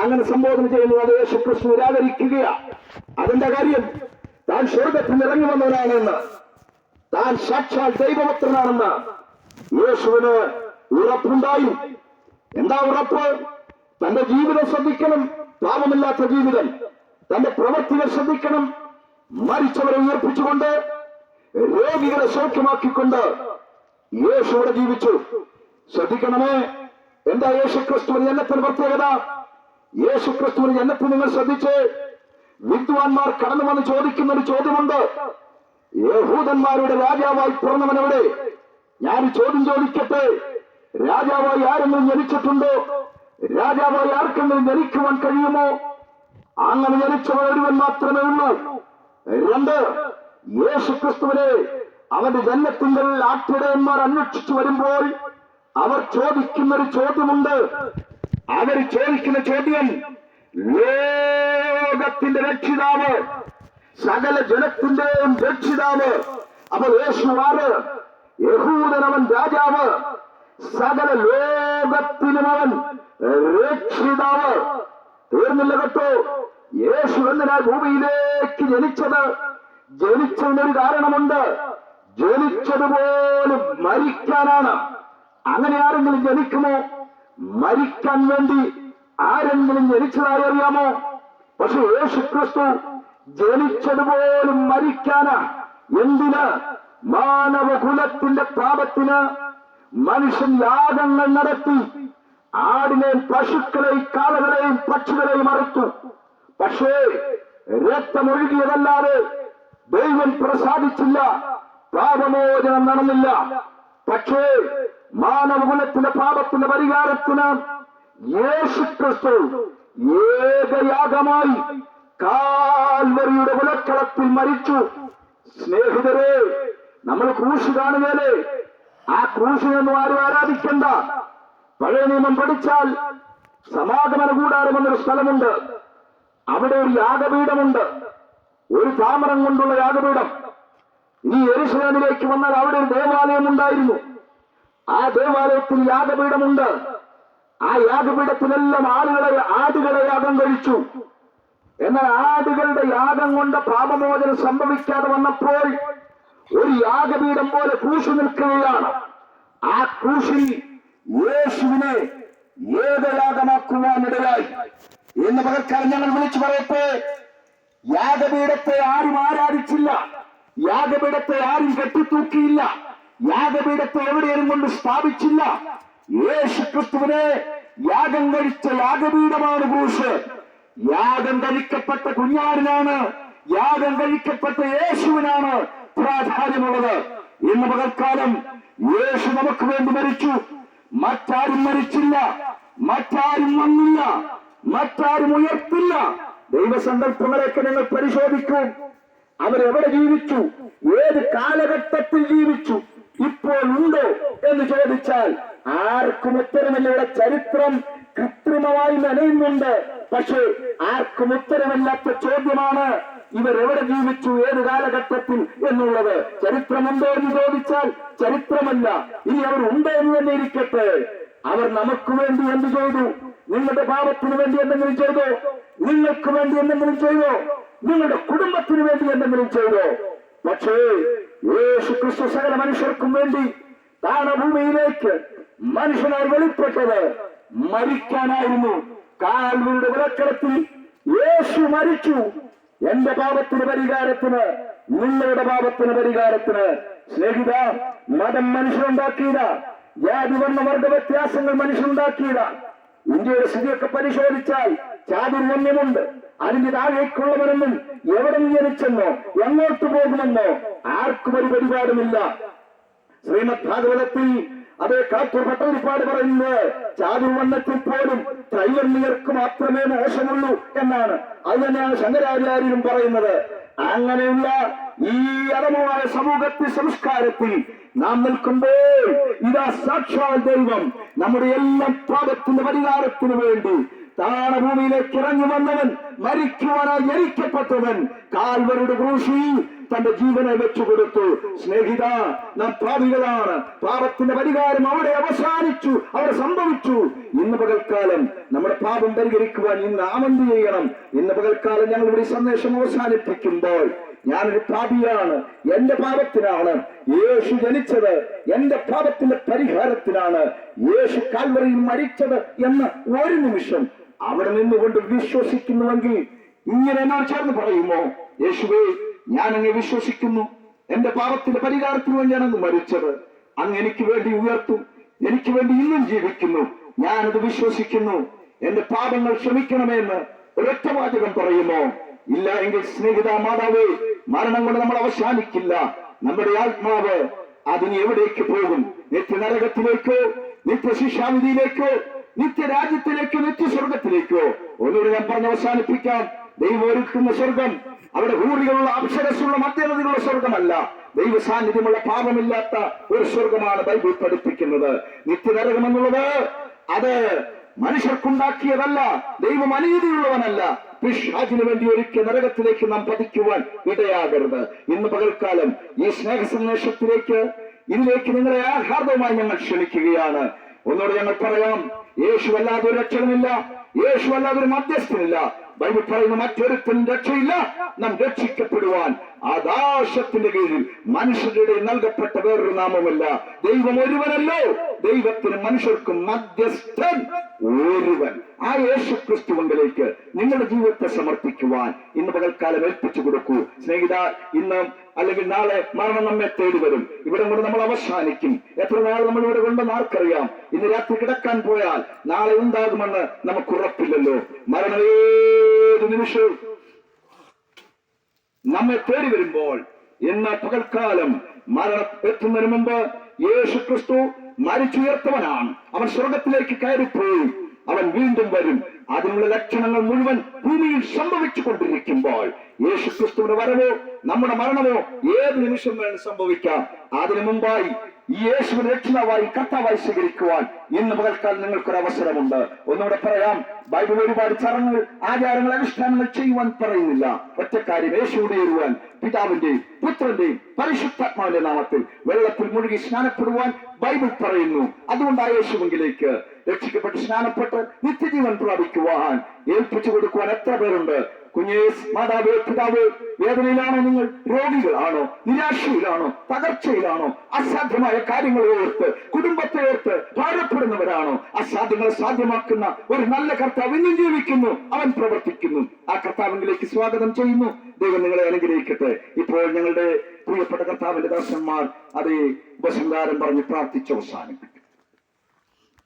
Speaker 1: അങ്ങനെ സംബോധന ചെയ്യുന്നത്. അത് യേശുക്രിസ്തു നിരാകരിക്കുകയാണ്. അതിന്റെ കാര്യം താൻ സ്വർഗത്തിൽ ഇറങ്ങി വന്നവനാണെന്ന്, താൻ സാക്ഷാൽ ദൈവപുത്രനാണെന്ന് യേശുവിന് ഉറപ്പുണ്ടായി. എന്താ ഉറപ്പ്? തന്റെ ജീവിതം ശ്രദ്ധിക്കണം, പാപമില്ലാത്ത ജീവിതം. തന്റെ പ്രവൃത്തികൾ ശ്രദ്ധിക്കണം, മരിച്ചവരെ ഉയർപ്പിച്ചുകൊണ്ട്, രോഗികളെ സൗഖ്യമാക്കിക്കൊണ്ട് യേശുവിടെ ജീവിച്ചു. ശ്രദ്ധിക്കണമേ, എന്താ യേശുക്രിസ്തുവിന് ജന്മത്തിന് പ്രത്യേകത? യേശുക്രിസ്തുവിന് ജന്മത്തിൽ നിങ്ങൾ ശ്രദ്ധിച്ച്, വിദ്വാൻമാർ കടന്നു വന്ന് ചോദിക്കുന്ന ഒരു ചോദ്യമുണ്ട്. യഹൂദന്മാരുടെ രാജാവായി പിറന്നവനെവിടെ? ഞാൻ ചോദ്യം ചോദിക്കട്ടെ, രാജാവായി ആരെങ്കിലും ജനിച്ചിട്ടുണ്ടോ? രാജാവായി ആർക്കെങ്കിലും ജനിക്കുവാൻ കഴിയുമോ? അങ്ങനെ ജനിച്ചവർ ഒരുവൻ മാത്രമേ ഉള്ളൂ. 2, യേശുക്രിസ്തുവിനെ അവന്റെ ജന്മത്തിങ്കൽ ആട്ടിടയന്മാർ അന്വേഷിച്ചു വരുമ്പോൾ അവർ ചോദിക്കുന്നൊരു ചോദ്യമുണ്ട്. അവർ ചോദിക്കുന്ന ചോദ്യം, ലോകത്തിന്റെ രക്ഷിതാവ്, സകല ജനത്തിന്റെയും രക്ഷിതാവ്. അപ്പോൾ യേശു ആര്? യഹൂദനവൻ രാജാവ്, സകല ലോകത്തിനും അവൻ രക്ഷിതാവ്. തീർന്നില്ല കേട്ടോ. യേശു എന്തിനാ ഭൂമിയിലേക്ക് ജനിച്ചത്? ജനിച്ചതിനൊരു കാരണമുണ്ട്. ജനിച്ചതുപോലും മരിക്കാനാണ്. അങ്ങനെ ആരെങ്കിലും ജനിക്കുമോ? മരിക്കാൻ വേണ്ടി ആരെങ്കിലും ജനിച്ചതായി അറിയാമോ? പക്ഷെ യേശുക്രിസ്തു ജനിച്ചതുപോലും മരിക്കാനാ. എന്തിന്? മാനവകുലത്തിന്റെ പാപത്തിന് മനുഷ്യൻ യാഗങ്ങൾ നടത്തി ആടിനെയും പശുക്കളെയും കാളകളെയും പക്ഷികളെയും അറുത്തു. പക്ഷേ രക്തമൊഴുകിയതല്ലാതെ ദൈവം പ്രസാദിച്ചില്ല, പാപമോചനം നടന്നില്ല. പക്ഷേ മാനവകുലത്തിന്റെ പാപത്തിന്റെ പരിഹാരത്തിന് യേശുക്രിസ്തു ഏകയാഗമായി കാൽവരിയുടെ കുലക്കളത്തിൽ മരിച്ചു. സ്നേഹിതരെ, നമ്മൾ ക്രൂശ് കാണുകയല്ലേ? ആ ക്രൂശിനൊന്നും ആരും ആരാധിക്കണ്ട. പഴയ നിയമം പഠിച്ചാൽ സമാഗമന കൂടാരം എന്നൊരു സ്ഥലമുണ്ട്. അവിടെ ഒരു യാഗപീഠമുണ്ട്, ഒരു താമരം കൊണ്ടുള്ള യാഗപീഠം. ഇനി യെരൂശലേമിലേക്ക് വന്നാൽ അവിടെ ഒരു ദേവാലയം ഉണ്ടായിരുന്നു. ആ ദേവാലയത്തിൽ യാഗപീഠമുണ്ട്. ആ യാഗപീഠത്തിലെല്ലാം ആടുകളെ യാഗം കഴിച്ചു. എന്നാൽ ആടുകളുടെ യാഗം കൊണ്ട് പാപമോചനം സംഭവിക്കാതെ വന്നപ്പോൾ ഒരു യാഗപീഠം പോലെ ക്രൂശ് നിൽക്കുകയാണ്. ആ ക്രൂശിൽ യേശുവിനെ ഏകയാഗമാക്കുവാനിടയായി. എന്ന് പകൽക്കാലം ഞങ്ങൾ വിളിച്ചു പറയട്ടെ, യാഗപീഠത്തെ ആരും ആരാധിച്ചില്ല, യാഗപീഠത്തെ ആരും കെട്ടിത്തൂക്കിയില്ല, യാഗപീഠത്തെ എവിടെയും കൊണ്ട് സ്ഥാപിച്ചില്ല. യേശു ക്രിസ്തുവിനെ യാഗം കഴിച്ച യാഗപീഠമാണ് ക്രൂശ്. യാഗം കഴിക്കപ്പെട്ട കുഞ്ഞാടിനാണ്, യാഗം കഴിക്കപ്പെട്ട യേശുവിനാണ് പ്രാധാന്യമുള്ളത്. ഇന്ന് പകൽക്കാലം യേശു നമുക്ക് വേണ്ടി മരിച്ചു. മറ്റാരും മരിച്ചില്ല, മറ്റാരും വന്നില്ല, മറ്റാരും ഉയർത്തില്ല. ദൈവസങ്കല്പങ്ങളെയൊക്കെ നിങ്ങൾ പരിശോധിക്കൂ. അവരെവിടെ ജീവിച്ചു, ഏത് കാലഘട്ടത്തിൽ ജീവിച്ചു, ഇപ്പോൾ ഉണ്ടോ എന്ന് ചോദിച്ചാൽ ആർക്കും ഉത്തരമില്ല. ഇവിടെ ചരിത്രം കൃത്രിമമായി നനയുന്നുണ്ട്, പക്ഷേ ആർക്കും ഉത്തരമില്ലാത്ത ചോദ്യമാണ് ഇവരെവിടെ ജീവിച്ചു, ഏത് കാലഘട്ടത്തിൽ എന്നുള്ളത്. ചരിത്രമുണ്ടോ എന്ന് ചോദിച്ചാൽ ചരിത്രമല്ല. ഇനി അവർ ഉണ്ടോ എന്ന് തന്നെ ഇരിക്കട്ടെ, അവർ നമുക്ക് വേണ്ടി എന്ത് ചെയ്തു? നിങ്ങളുടെ പാപത്തിന് വേണ്ടി എന്തെങ്കിലും ചെയ്തോ? നിങ്ങൾക്ക് വേണ്ടി എന്തെങ്കിലും ചെയ്തോ? നിങ്ങളുടെ കുടുംബത്തിന് വേണ്ടി എന്തെങ്കിലും ചെയ്തോ? പക്ഷേ യേശു ക്രിസ്തു സകല മനുഷ്യർക്കും വേണ്ടി താണഭൂമിയിലേക്ക് മനുഷ്യനായി വെളിപ്പെട്ടത് മരിക്കാനായിരുന്നു. കാൽവരിയുടെ വിലക്കടത്തിൽ യേശു മരിച്ചു. എന്റെ പാപത്തിന് പരിഹാരത്തിന്, നിങ്ങളുടെ പാപത്തിന് പരിഹാരത്തിന്. സ്നേഹിത, മതം മനുഷ്യനുണ്ടാക്കിയത, ജാതി വർണ്ണ വർഗ വ്യത്യാസങ്ങൾ മനുഷ്യനുണ്ടാക്കിയത. ഇന്ത്യയുടെ സ്ഥിതിയൊക്കെ പരിശോധിച്ചാൽ ചാതുർവന്യമുണ്ട്. അതിന്റെ താഴേക്കുള്ളവരെന്നും എവിടെ ജനിച്ചെന്നോ എങ്ങോട്ട് പോകുമെന്നോ ആർക്കും ഒരു പരിപാടിമില്ല. ശ്രീമദ് ഭാഗവതത്തിൽ അതേ കാത്തൂർ ഭട്ടതിരിപ്പാട് പറയുന്നത് ചാതുർവണ്ണത്തിൽ പോലും ത്രൈവർണ്ണികർക്ക് മാത്രമേ മോശമുള്ളൂ എന്നാണ്. അത് തന്നെയാണ് ശങ്കരാചാര്യരും പറയുന്നത്. അങ്ങനെയുള്ള ഈ അധമമായ സമൂഹത്തിൽ, സംസ്കാരത്തിൽ നാം നിൽക്കുമ്പോൾ ഇതാ സാക്ഷാൽ ദൈവം നമ്മുടെ എല്ലാം പാപത്തിന്റെ പരിഹാരത്തിന് വേണ്ടി താണഭൂമിയിലേക്ക് ഇറങ്ങി വന്നവൻ, മരിക്കുവാനായി ജനിക്കപ്പെട്ടവൻ, കാൽവരിയുടെ ക്രൂശിൽ തന്റെ ജീവനെ വെച്ചുകൊടുത്തു. സ്നേഹിത, നാം പാപികളാണ്. പാപത്തിന്റെ പരിഹാരം അവിടെ അവസാനിച്ചു, അവിടെ സംഭവിച്ചു. ഇന്ന് പകൽക്കാലം നമ്മുടെ പാപം പരിഹരിക്കുവാൻ ഇന്ന് നാം എന്ത് ചെയ്യണം? ഇന്ന് പകൽക്കാലം ഞങ്ങൾ ഇവിടെ സന്ദേശം അവസാനിപ്പിക്കുമ്പോൾ ഞാനൊരു പാപിയാണ്, എന്റെ പാപത്തിനാണ് യേശു ജനിച്ചത്, എന്റെ പാപത്തിന്റെ പരിഹാരത്തിനാണ് യേശു കാൽവരിയിൽ മരിച്ചത് എന്ന് ഒരു നിമിഷം അവിടെ നിന്നുകൊണ്ട് വിശ്വസിക്കുന്നുവെങ്കിൽ ഇങ്ങനെ എന്നോട് ചേർന്ന് പറയുമോ? യേശുവേ, ഞാൻ അങ്ങ് വിശ്വസിക്കുന്നു, എന്റെ പാപത്തിന്റെ പരിഹാരത്തിന് വേണ്ടിയാണ് അങ്ങ് മരിച്ചത്, അങ്ങ് എനിക്ക് വേണ്ടി ഉയർത്തു, എനിക്ക് വേണ്ടി ഇന്നും ജീവിക്കുന്നു, ഞാനത് വിശ്വസിക്കുന്നു, എന്റെ പാപങ്ങൾ ക്ഷമിക്കണമെന്ന് ഒരൊറ്റ വാചകം പറയുമോ? ഇല്ല എങ്കിൽ സ്നേഹിത മാതാവേ, മരണം കൊണ്ട് നമ്മൾ അവസാനിക്കില്ല. നമ്മുടെ ആത്മാവ് അതിന് എവിടേക്ക് പോകും? നിത്യനരകത്തിലേക്കോ, നിത്യശിക്ഷാവിധിയിലേക്കോ, നിത്യരാജ്യത്തിലേക്കോ, നിത്യസ്വർഗത്തിലേക്കോ? ഒന്നുകൂടി ഞാൻ പറഞ്ഞ് അവസാനിപ്പിക്കാം. ദൈവം ഒരുക്കുന്ന സ്വർഗം അവിടെ ഹൂറികളുള്ള അപ്സരസുള്ള മധ്യനദികളുള്ള സ്വർഗമല്ല, ദൈവ സാന്നിധ്യമുള്ള പാപമില്ലാത്ത ഒരു സ്വർഗമാണ് ബൈബിൾ പഠിപ്പിക്കുന്നത്. നിത്യനരകം എന്നുള്ളത് അത് മനുഷ്യർക്കുണ്ടാക്കിയതല്ല, ദൈവം അനീതിയുള്ളവനല്ല. പിശാചിന് വേണ്ടി ഒരുക്കിയ നരകത്തിലേക്ക് നാം പതിക്കുവാൻ ഇടയാകരുത്. ഇന്ന് പകൽക്കാലം ഈ സ്നേഹ സന്ദേശത്തിലേക്ക്, ഇതിലേക്ക് നിങ്ങളെ ആഹ്ലാദമായി ഞങ്ങൾ ക്ഷണിക്കുകയാണ്. ഒന്നുകൂടെ ഞങ്ങൾ പറയാം, യേശു അല്ലാതെ ഒരു രക്ഷകനില്ല, യേശു അല്ലാതെ ഒരു മധ്യസ്ഥനില്ല. ബൈബിൾ പറയുന്ന മറ്റൊരുത്തനും രക്ഷയില്ല, നാം രക്ഷിക്കപ്പെടുവാൻ ആകാശത്തിന്റെ കീഴിൽ മനുഷ്യരുടെ ഇടയിൽ നൽകപ്പെട്ട വേറൊരു നാമമല്ല. ദൈവം ഒരുവനല്ലോ, ദൈവത്തിനും മനുഷ്യർക്കും മധ്യസ്ഥൻ ഒരുവൻ. ആ യേശു ക്രിസ്തുവിലേക്ക് നിങ്ങളുടെ ജീവിതത്തെ സമർപ്പിക്കുവാൻ ഇന്ന് പകൽക്കാലം ഏൽപ്പിച്ചു കൊടുക്കൂ. സ്നേഹിത, ഇന്ന് അല്ലെങ്കിൽ നാളെ മരണം നമ്മെ തേടി വരും. ഇവിടെ കൊണ്ട് നമ്മൾ അവസാനിക്കും. എത്ര നാൾ നമ്മൾ ഇവിടെ കൊണ്ടെന്ന് ആർക്കറിയാം? ഇന്ന് രാത്രി കിടക്കാൻ പോയാൽ നാളെ ഉണ്ടാകുമെന്ന് നമുക്ക് ഉറപ്പില്ലല്ലോ. മരണം ഏത് നിമിഷവും നമ്മെ തേടി വരുമ്പോൾ ഇന്ന് പകൽക്കാലം മരണം എത്തുന്നതിന് മുമ്പ് യേശു ക്രിസ്തു മരിച്ചുയർത്തവനാണ്. അവൻ സ്വർഗത്തിലേക്ക് കയറിപ്പോയി. അവൻ വീണ്ടും വരും. അതിനുള്ള ലക്ഷണങ്ങൾ മുഴുവൻ ഭൂമിയിൽ സംഭവിച്ചു കൊണ്ടിരിക്കുമ്പോൾ യേശുക്രിസ്തുവിന്റെ വരവോ നമ്മുടെ മരണമോ ഏത് നിമിഷം വേണം സംഭവിക്കാം. അതിനു മുമ്പായി ഈ യേശുവിനെ രക്ഷിതാവായി കർത്താവായി സ്വീകരിക്കുവാൻ ഇന്ന് പകൽക്കാലം നിങ്ങൾക്കൊരു അവസരമുണ്ട്. ഒന്നുകൂടെ പറയാം, ബൈബിൾ ഒരുപാട് ചടങ്ങുകൾ, ആചാരങ്ങൾ, അനുഷ്ഠാനങ്ങൾ ചെയ്യുവാൻ പറയുന്നില്ല. ഒറ്റ കാര്യം, യേശുവിടെ വരുവാൻ പിതാവിന്റെയും പുത്രന്റെയും പരിശുദ്ധാത്മാവിന്റെ നാമത്തിൽ വെള്ളത്തിൽ മുഴുകി സ്നാനപ്പെടുവാൻ ബൈബിൾ പറയുന്നു. അതുകൊണ്ട് ആ യേശുവിലേക്ക് രക്ഷിക്കപ്പെട്ട് സ്നാനപ്പെട്ട് നിത്യജീവൻ പ്രാപിക്കുവാൻ ഏൽപ്പിച്ചു കൊടുക്കുവാൻ എത്ര പേരുണ്ട്? കുഞ്ഞേ, മാതാവേ, പിതാവേ, വേദനയിലാണോ നിങ്ങൾ? രോഗികളാണോ? നിരാശയിലാണോ? തകർച്ചയിലാണോ? അസാധ്യമായ കാര്യങ്ങൾ ഓർത്ത്, കുടുംബത്തെ ഓർത്ത് ഭാരപ്പെടുന്നവരാണോ? അസാധ്യങ്ങളെ സാധ്യമാക്കുന്ന ഒരു നല്ല കർത്താവ് ഇന്നും ജീവിക്കുന്നു. അവൻ പ്രവർത്തിക്കുന്നു. ആ കർത്താവിലേക്ക് സ്വാഗതം ചെയ്യുന്നു. ദൈവം നിങ്ങളെ അനുഗ്രഹിക്കട്ടെ. ഇപ്പോൾ ഞങ്ങളുടെ പ്രിയപ്പെട്ട കർത്താവിന്റെ ദാസന്മാർ അതേ ഉപസംഹാരം പറഞ്ഞ് പ്രാർത്ഥിച്ച് അവസാനിപ്പിക്കും.